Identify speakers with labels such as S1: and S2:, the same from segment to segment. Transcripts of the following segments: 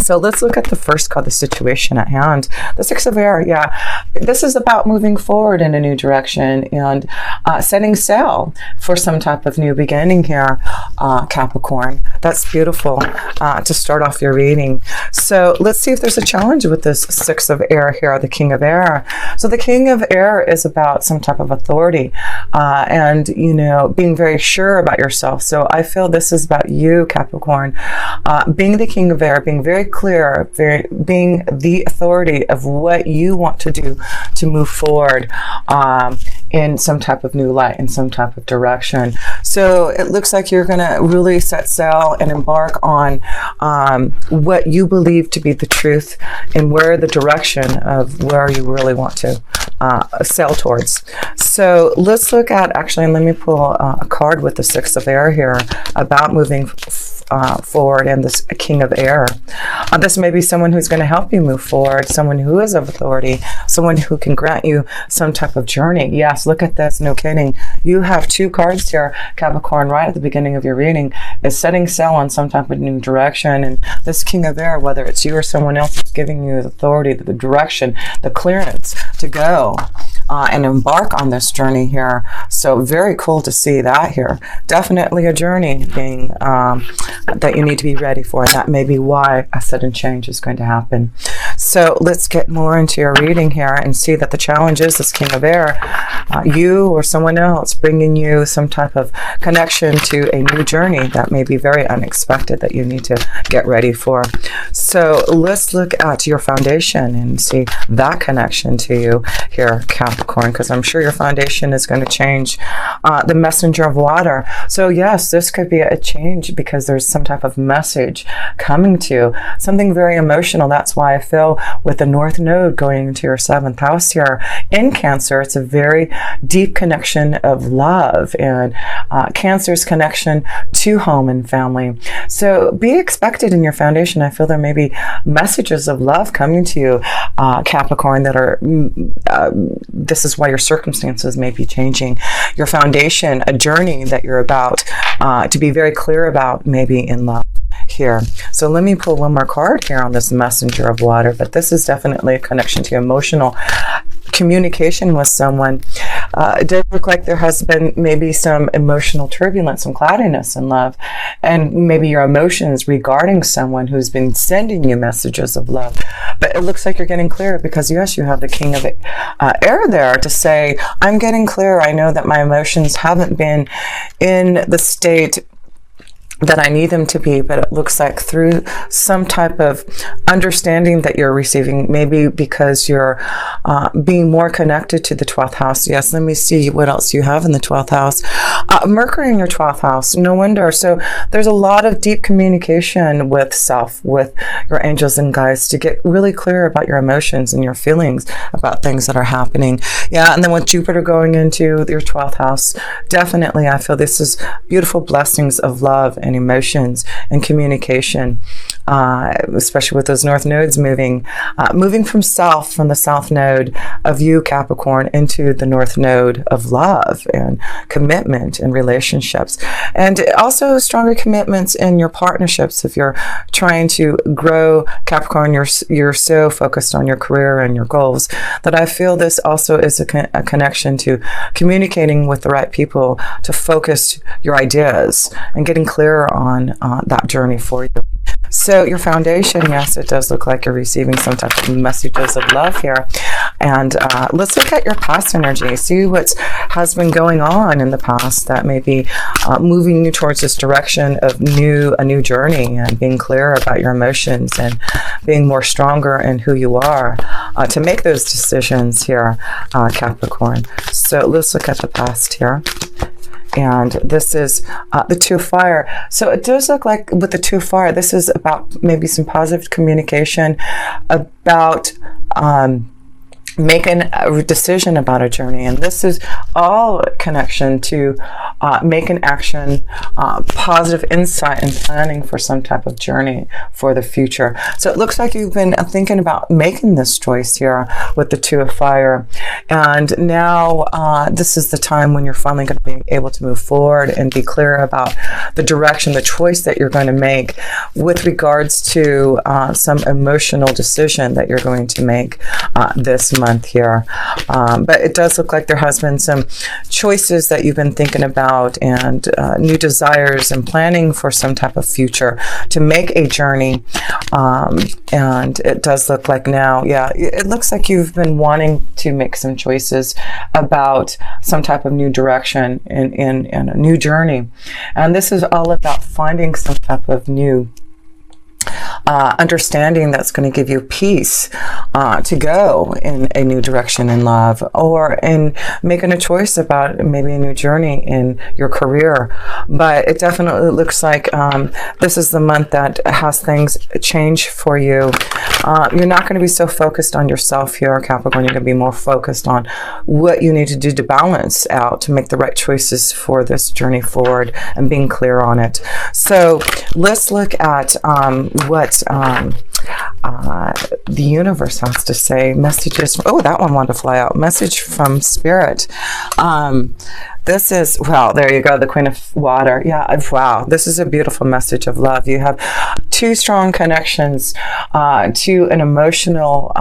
S1: So let's look at the first card, the situation at hand. The Six of Air, yeah. This is about moving forward in a new direction and setting sail for some type of new beginning here, Capricorn. That's beautiful to start off your reading. So let's see if there's a challenge with this Six of Air here, the King of Air. So the King of Air is about some type of authority and, you know, being very sure about yourself. So I feel this is about you, Capricorn, being the King of Air, being very clear, being the authority of what you want to do to move forward in some type of new light, in some type of direction. So it looks like you're going to really set sail and embark on what you believe to be the truth and where the direction of where you really want to sail towards. So let's look at, actually, let me pull a card with the Six of Air here about moving forward and this King of Air. This may be someone who's going to help you move forward, someone who is of authority, someone who can grant you some type of journey. Yes, look at this, no kidding. You have two cards here, Capricorn, right at the beginning of your reading, is setting sail on some type of new direction. And this King of Air, whether it's you or someone else, is giving you the authority, the direction, the clearance to go and embark on this journey here. So very cool to see that here. Definitely a journey being that you need to be ready for, and that may be why a sudden change is going to happen. So let's get more into your reading here and see that the challenge is this King of Air, you or someone else bringing you some type of connection to a new journey that may be very unexpected that you need to get ready for. So let's look at your foundation and see that connection to you here, Capricorn, because I'm sure your foundation is going to change. The Messenger of Water. So yes, this could be a change because there's some type of message coming to you, something very emotional. That's why I feel with the North Node going into your 7th house here in Cancer, it's a very deep connection of love and Cancer's connection to home and family. So be expected in your foundation. I feel there may be messages of love coming to you, Capricorn, that are this is why your circumstances may be changing. Your foundation, a journey that you're about to be very clear about, maybe in love here. So let me pull one more card here on this Messenger of Water, but this is definitely a connection to emotional communication with someone. It does look like there has been maybe some emotional turbulence, some cloudiness in love, and maybe your emotions regarding someone who's been sending you messages of love. But it looks like you're getting clear because, yes, you have the King of Air there to say, I'm getting clear. I know that my emotions haven't been in the state that I need them to be, but it looks like through some type of understanding that you're receiving, maybe because you're being more connected to the 12th house. Yes, let me see what else you have in the 12th house. Mercury in your 12th house, no wonder. So there's a lot of deep communication with self, with your angels and guides, to get really clear about your emotions and your feelings about things that are happening. Yeah, and then with Jupiter going into your 12th house, definitely I feel this is beautiful blessings of love and emotions and communication, especially with those north nodes moving from the south node of you, Capricorn, into the north node of love and commitment and relationships, and also stronger commitments in your partnerships. If you're trying to grow, Capricorn, you're so focused on your career and your goals that I feel this also is a connection to communicating with the right people to focus your ideas and getting clear on that journey for you. So your foundation, yes, it does look like you're receiving some type of messages of love here. And let's look at your past energy, see what has been going on in the past that may be moving you towards this direction of a new journey, and being clear about your emotions and being more stronger in who you are to make those decisions here, Capricorn. So let's look at the past here. And this is the Two of Fire. So it does look like with the Two of Fire, this is about maybe some positive communication about making a decision about a journey. And this is all connection to making action, positive insight and planning for some type of journey for the future. So it looks like you've been thinking about making this choice here with the Two of Fire. And now this is the time when you're finally going to be able to move forward and be clear about the direction, the choice that you're going to make with regards to some emotional decision that you're going to make this month here. But it does look like there has been some choices that you've been thinking about, and new desires and planning for some type of future to make a journey. And it does look like now, yeah, it looks like you've been wanting to make some choices about some type of new direction in a new journey. And this is all about finding some type of new understanding that's going to give you peace to go in a new direction in love, or in making a choice about maybe a new journey in your career. But it definitely looks like this is the month that has things change for you. You're not going to be so focused on yourself here, Capricorn. You're going to be more focused on what you need to do to balance out, to make the right choices for this journey forward, and being clear on it. So let's look at what the universe has to say. Messages. Oh, that one wanted to fly out. Message from Spirit. This is, well, there you go, the Queen of Water. Yeah, wow, this is a beautiful message of love. You have two strong connections to an emotional,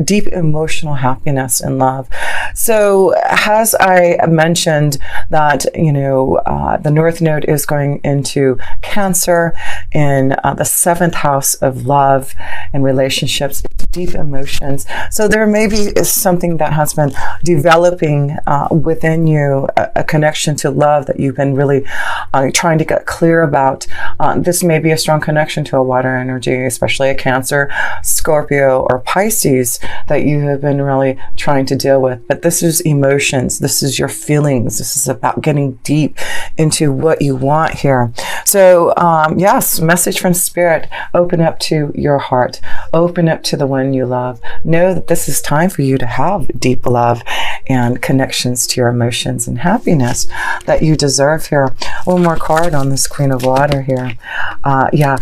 S1: deep emotional happiness and love. So as I mentioned that, you know, the North Node is going into Cancer in the 7th house of love and relationships, deep emotions. So there may be something that has been developing within you, a connection to love that you've been really trying to get clear about. This may be a strong connection to a water energy, especially a Cancer, Scorpio, or Pisces that you have been really trying to deal with. But this is emotions. This is your feelings. This is about getting deep into what you want here. So yes, message from Spirit. Open up to your heart. Open up to the one you love. Know that this is time for you to have deep love and connections to your emotions and happiness that you deserve here. One more card on this Queen of Water here. Yeah,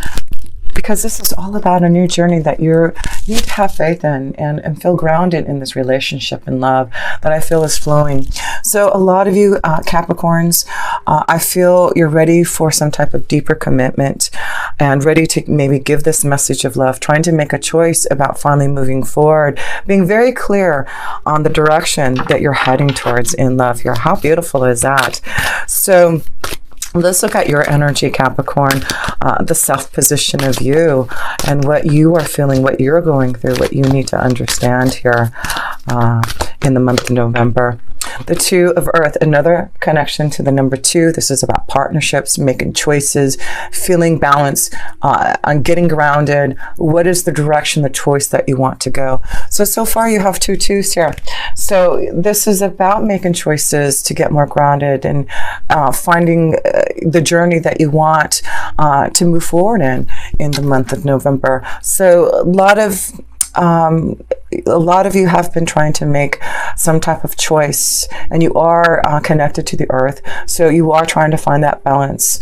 S1: because this is all about a new journey that you need to have faith in and feel grounded in this relationship and love that I feel is flowing. So a lot of you Capricorns, I feel you're ready for some type of deeper commitment and ready to maybe give this message of love, trying to make a choice about finally moving forward, being very clear on the direction that you're heading towards in love here. How beautiful is that? So let's look at your energy, Capricorn, the self-position of you and what you are feeling, what you're going through, what you need to understand here in the month of November. The Two of Earth, another connection to the number 2. This is about partnerships, making choices, feeling balance, on getting grounded. What is the direction, the choice that you want to go? So far you have 2 twos here. So this is about making choices to get more grounded and finding the journey that you want to move forward in the month of November. So a lot of you have been trying to make some type of choice, and you are connected to the earth, so you are trying to find that balance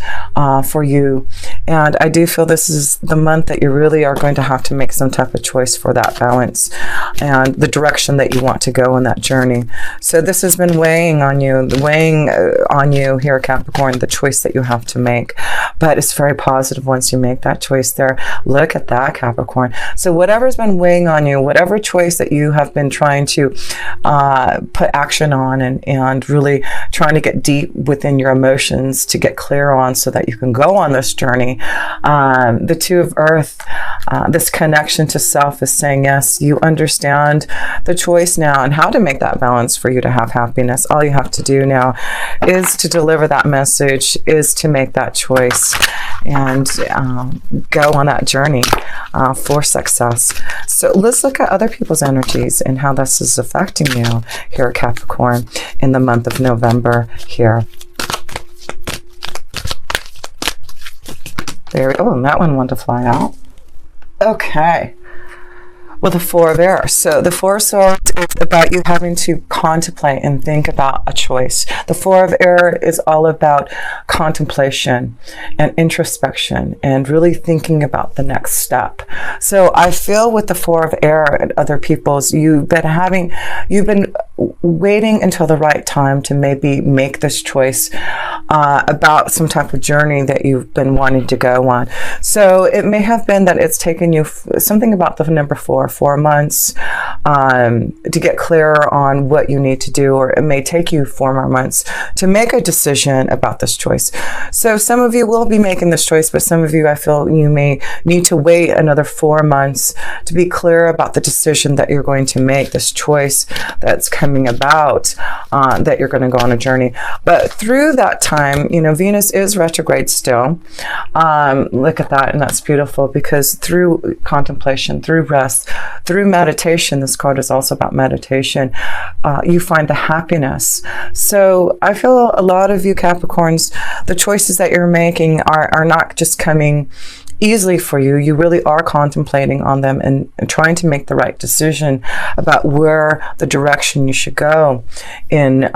S1: for you. And I do feel this is the month that you really are going to have to make some type of choice for that balance and the direction that you want to go in that journey. So this has been weighing on you here, Capricorn, the choice that you have to make. But it's very positive once you make that choice there. Look at that, Capricorn. So whatever's been weighing on you, whatever choice that you have been trying to put action on and really trying to get deep within your emotions to get clear on so that you can go on this journey. The Two of Earth, this connection to self is saying, yes, you understand the choice now and how to make that balance for you to have happiness. All you have to do now is to deliver that message, is to make that choice and go on that journey for success. So let's look at other people's energies and how this is affecting you here, Capricorn, in the month of November here. There, oh, and that one wanted to fly out. Okay. Well, the Four of Air. So the Four of Swords is about you having to contemplate and think about a choice. The Four of Air is all about contemplation and introspection and really thinking about the next step. So I feel with the Four of Air and other people's, you've been waiting until the right time to maybe make this choice about some type of journey that you've been wanting to go on. So it may have been that it's taken you something about the number 4 months to get clear on what you need to do, or it may take you 4 more months to make a decision about this choice. So some of you will be making this choice, but some of you, I feel you may need to wait another 4 months to be clear about the decision that you're going to make, this choice that's coming about, that you're going to go on a journey. But through that time, Venus is retrograde still. Look at that, and that's beautiful, because through contemplation, through rest, through meditation, this card is also about meditation, you find the happiness. So I feel a lot of you Capricorns, the choices that you're making are not just coming easily for you. You really are contemplating on them and trying to make the right decision about where the direction you should go in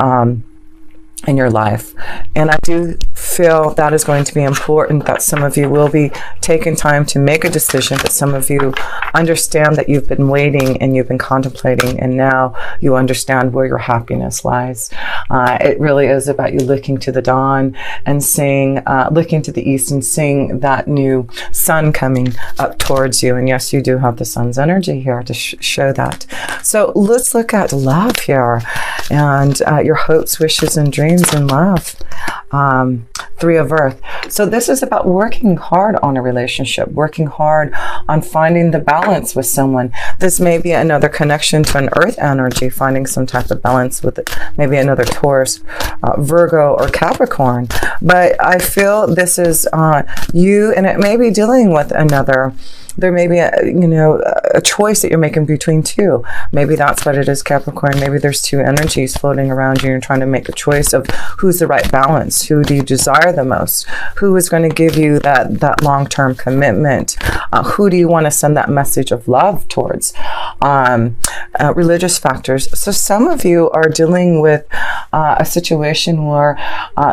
S1: your life. And I do feel that is going to be important, that some of you will be taking time to make a decision, that some of you understand that you've been waiting and you've been contemplating, and now you understand where your happiness lies. It really is about you looking to the dawn and seeing, looking to the east and seeing that new sun coming up towards you. And yes, you do have the sun's energy here to show that. So let's look at love here, and your hopes, wishes, and dreams in love. Three of Earth. So this is about working hard on a relationship, working hard on finding the balance with someone. This may be another connection to an Earth energy, finding some type of balance with it, maybe another Taurus, Virgo, or Capricorn. But I feel this is you, and it may be dealing with another. There may be a choice that you're making between two. Maybe that's what it is, Capricorn. Maybe there's two energies floating around you, and you're trying to make a choice of who's the right balance. Who do you desire the most? Who is going to give you that long-term commitment? Who do you want to send that message of love towards? Religious factors. So some of you are dealing with a situation where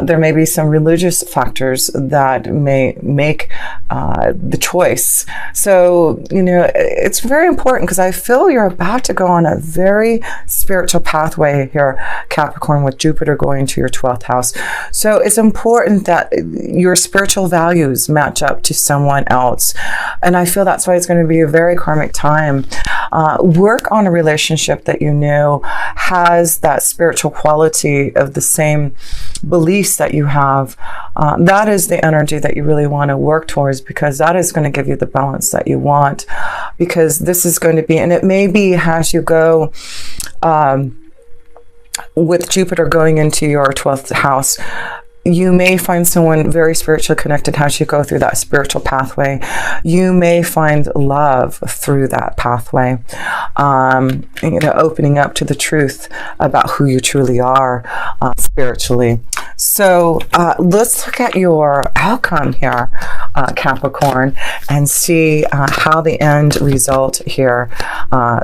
S1: there may be some religious factors that may make the choice. So, it's very important, because I feel you're about to go on a very spiritual pathway here, Capricorn, with Jupiter going to your 12th house. So it's important that your spiritual values match up to someone else. And I feel that's why it's going to be a very karmic time. Work on a relationship that has that spiritual quality of the same beliefs that you have. That is the energy that you really want to work towards, because that is going to give you the balance that you want. Because this is going to be, and it may be as you go with Jupiter going into your 12th house, you may find someone very spiritually connected as you go through that spiritual pathway. You may find love through that pathway, opening up to the truth about who you truly are spiritually. So let's look at your outcome here, Capricorn, and see how the end result here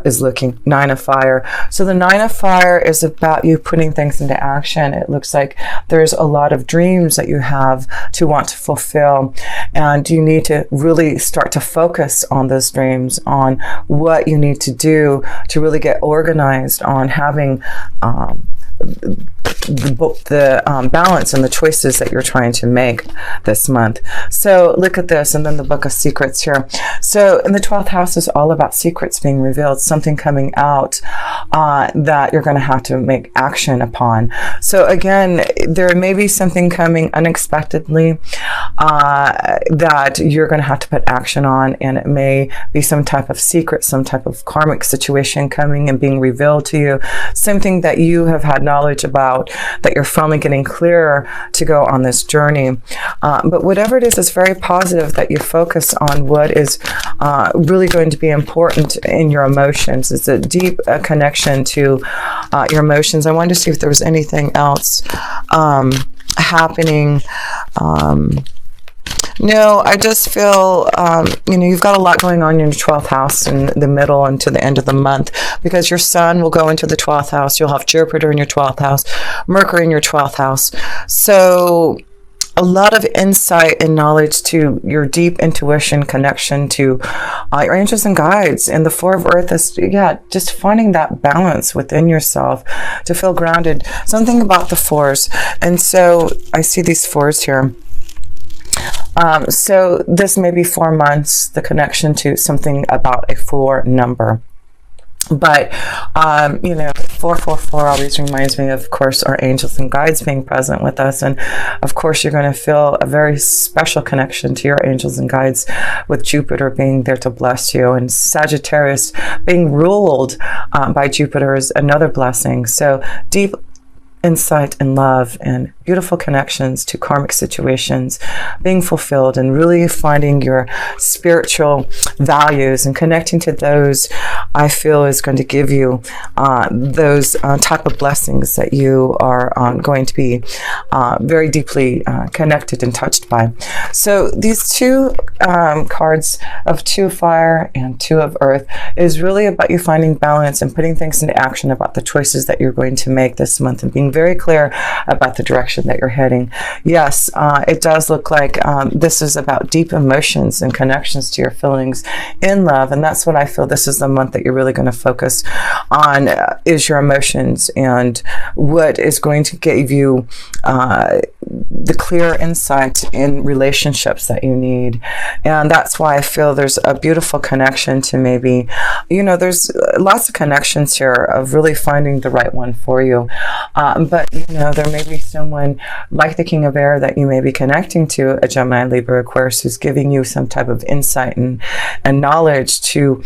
S1: is looking. Nine of Fire. So the Nine of Fire is about you putting things into action. It looks like there's a lot of dreams that you have to want to fulfill, and you need to really start to focus on those dreams, on what you need to do to really get organized on having the balance and the choices that you're trying to make this month. So look at this, and then the Book of Secrets here. So in the 12th house is all about secrets being revealed, something coming out that you're going to have to make action upon. So again, there may be something coming unexpectedly that you're going to have to put action on, and it may be some type of secret, some type of karmic situation coming and being revealed to you, something that you have had knowledge about, that you're finally getting clearer to go on this journey. But whatever it is, it's very positive that you focus on what is really going to be important in your emotions. It's a deep connection to your emotions. I wanted to see if there was anything else happening No, I just feel, you've got a lot going on in your 12th house in the middle and to the end of the month, because your sun will go into the 12th house. You'll have Jupiter in your 12th house, Mercury in your 12th house. So a lot of insight and knowledge to your deep intuition, connection to your angels and guides. And the Four of Earth is, just finding that balance within yourself to feel grounded. Something about the fours. And so I see these fours here. So this may be 4 months, the connection to something about a 4 number. But, 444 always reminds me, of course, our angels and guides being present with us. And of course, you're going to feel a very special connection to your angels and guides with Jupiter being there to bless you. And Sagittarius being ruled by Jupiter is another blessing. So deep insight and love and beautiful connections to karmic situations being fulfilled, and really finding your spiritual values and connecting to those, I feel, is going to give you those type of blessings that you are going to be very deeply connected and touched by. So these 2 cards of 2 of fire and 2 of earth is really about you finding balance and putting things into action about the choices that you're going to make this month, and being very clear about the direction that you're heading. Yes, it does look like this is about deep emotions and connections to your feelings in love, and that's what I feel this is the month that you're really going to focus on, is your emotions and what is going to give you the clear insight in relationships that you need. And that's why I feel there's a beautiful connection to maybe, there's lots of connections here of really finding the right one for you. But, there may be someone like the King of Air that you may be connecting to, a Gemini, Libra, Aquarius, who's giving you some type of insight and knowledge to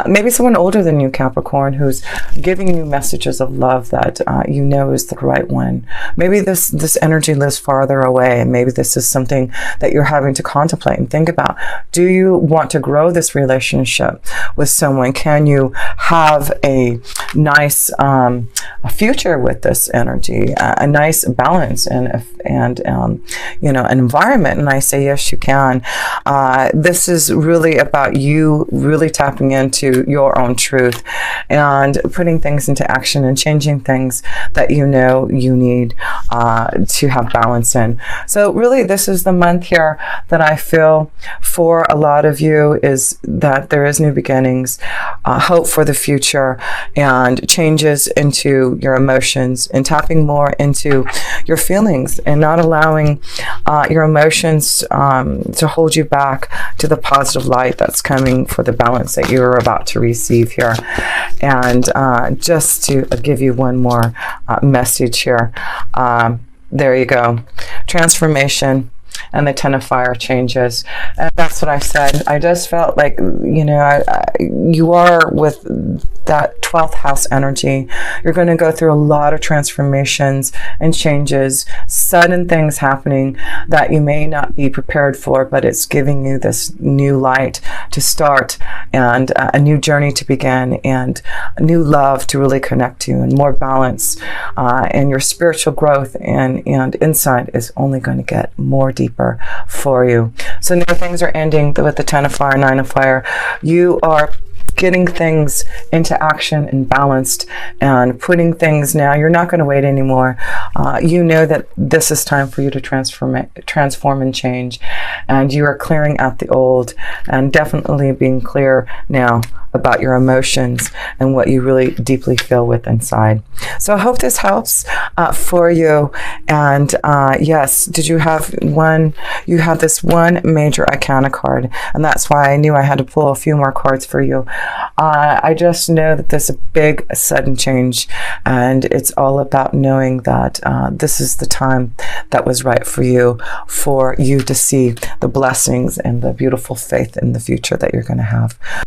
S1: maybe someone older than you, Capricorn, who's giving you messages of love that is the right one. Maybe this energy lives farther away, and maybe this is something that you're having to contemplate and think about. Do you want to grow this relationship with someone? Can you have a nice a future with this energy, a nice balance and an environment? And I say yes, you can. This is really about you really tapping into your own truth and putting things into action and changing things that you need to have balance in. So really, this is the month here that I feel for a lot of you is that there is new beginnings, hope for the future, and changes into your emotions, and tapping more into your feelings and not allowing your emotions to hold you back to the positive light that's coming for the balance that you're about to receive here. And just to give you one more message here, there you go, transformation and the 10 of fire changes. And that's what I said. I just felt like, you are with that 12th house energy. You're going to go through a lot of transformations and changes, sudden things happening that you may not be prepared for, but it's giving you this new light to start, and a new journey to begin, and a new love to really connect to, and more balance, and your spiritual growth and insight is only going to get more deeper for you. So now things are ending with the 10 of fire, 9 of fire. You are getting things into action and balanced and putting things now. You're not going to wait anymore. You know that this is time for you to transform and change, and you are clearing out the old and definitely being clear now about your emotions and what you really deeply feel with inside. So I hope this helps for you. And yes, did you have one? You have this one major arcana card, and that's why I knew I had to pull a few more cards for you. I just know that there's a big sudden change, and it's all about knowing that this is the time that was right for you to see the blessings and the beautiful faith in the future that you're going to have.